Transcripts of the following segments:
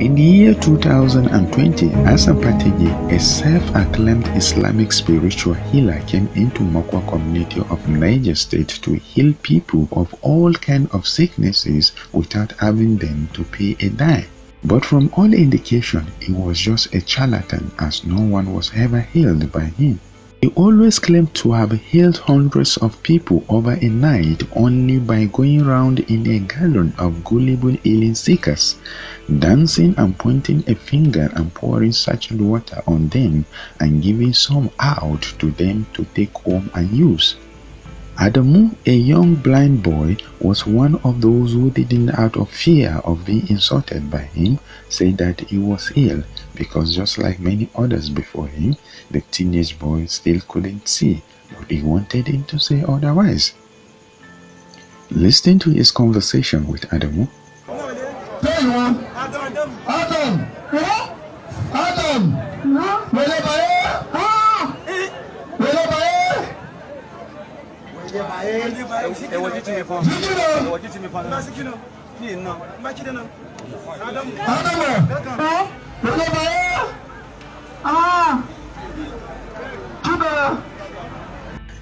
In the year 2020, Hassan Patigi, a self-acclaimed Islamic spiritual healer, came into Mokwa community of Niger State to heal people of all kinds of sicknesses without having them to pay a dime. But from all indication, he was just a charlatan, as no one was ever healed by him. He always claimed to have healed hundreds of people over a night only by going round in a garden of gullible healing seekers, dancing and pointing a finger and pouring sachet water on them and giving some out to them to take home and use. Adamu, a young blind boy, was one of those who didn't, out of fear of being insulted by him, say that he was ill, because just like many others before him, the teenage boy still couldn't see, but he wanted him to say otherwise. Listen to his conversation with Adamu.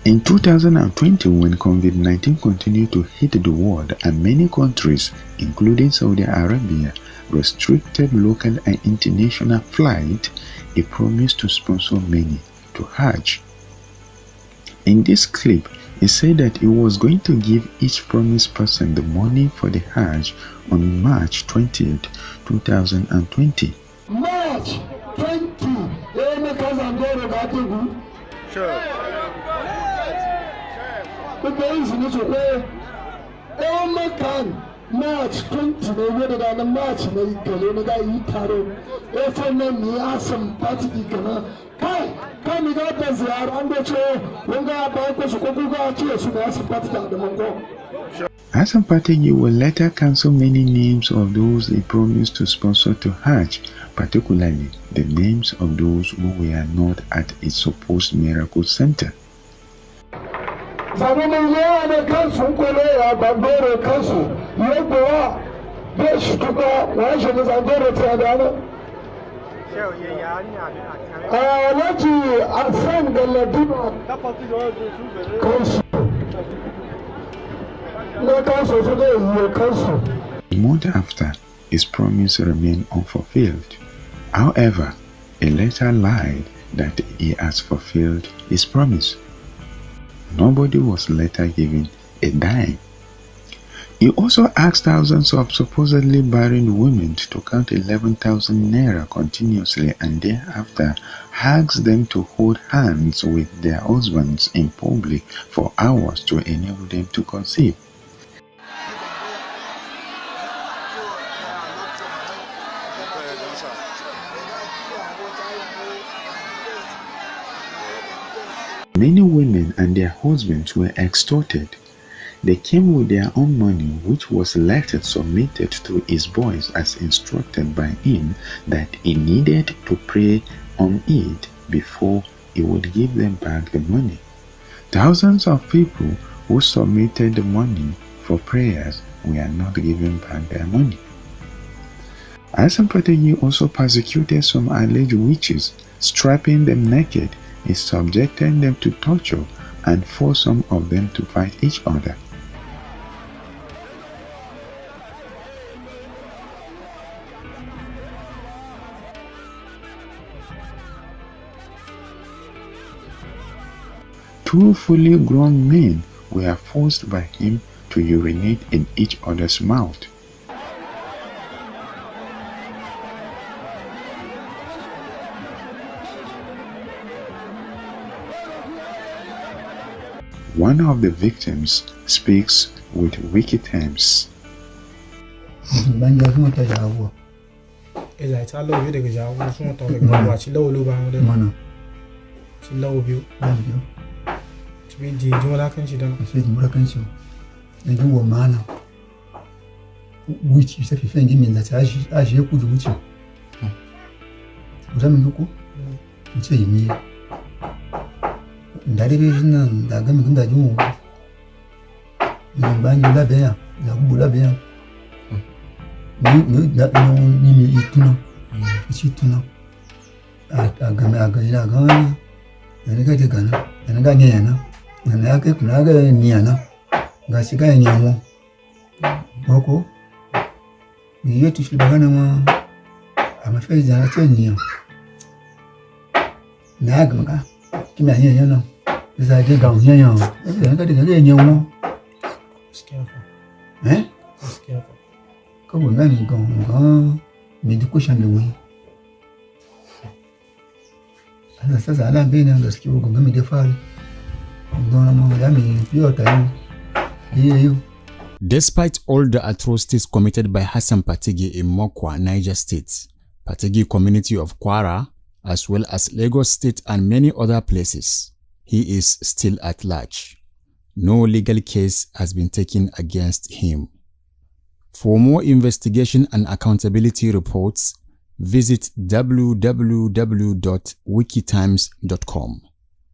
In 2020, when COVID-19 continued to hit the world and many countries, including Saudi Arabia, restricted local and international flights, he promised to sponsor many to Hajj. In this clip, he said that he was going to give each promised person the money for the Hajj on March 20th, 2020. March 20, sure. March 20, March Hassan Patigi Hassan Patigi will later cancel many names of those he promised to sponsor to Hajj, particularly the names of those who were not at its supposed miracle center. A month after, his promise remained unfulfilled. However, he later lied that he has fulfilled his promise. Nobody was later given a dime. He also asked thousands of supposedly barren women to count 11,000 naira continuously and thereafter asked them to hold hands with their husbands in public for hours to enable them to conceive. Many women and their husbands were extorted. They came with their own money, which was later submitted to his boys as instructed by him that he needed to pray on it before he would give them back the money. Thousands of people who submitted the money for prayers were not given back their money. Hassan Patigi also persecuted some alleged witches, stripping them naked. He subjected them to torture and forced some of them to fight each other. Two fully grown men were forced by him to urinate in each other's mouth. One of the victims speaks with WikkiTimes. Which is if you mean that as you could which it's a me. Derivation and the government that you bang you la bear, la bula bear. Ni ituna. Ituna. Agana. Nanga tegana. Nanga nyana. Nanga kunaga nyana. Ngasiga nyamo. Moko. Niyo tushibagana ma amafezi anatenya. Nagma. Kimya nyana. Eza denga nyanya. Nanga denga nyamo. Careful. Just Careful. Come on, go. Me the question the way. Sasa ala mbele ndo sikio ngami defali. Ndona mama yami pia time. Hiyo. Despite all the atrocities committed by Hassan Patigi in Mokwa, Niger State, Patigi community of Kwara, as well as Lagos State and many other places, he is still at large. No legal case has been taken against him. For more investigation and accountability reports, visit www.wikkitimes.com.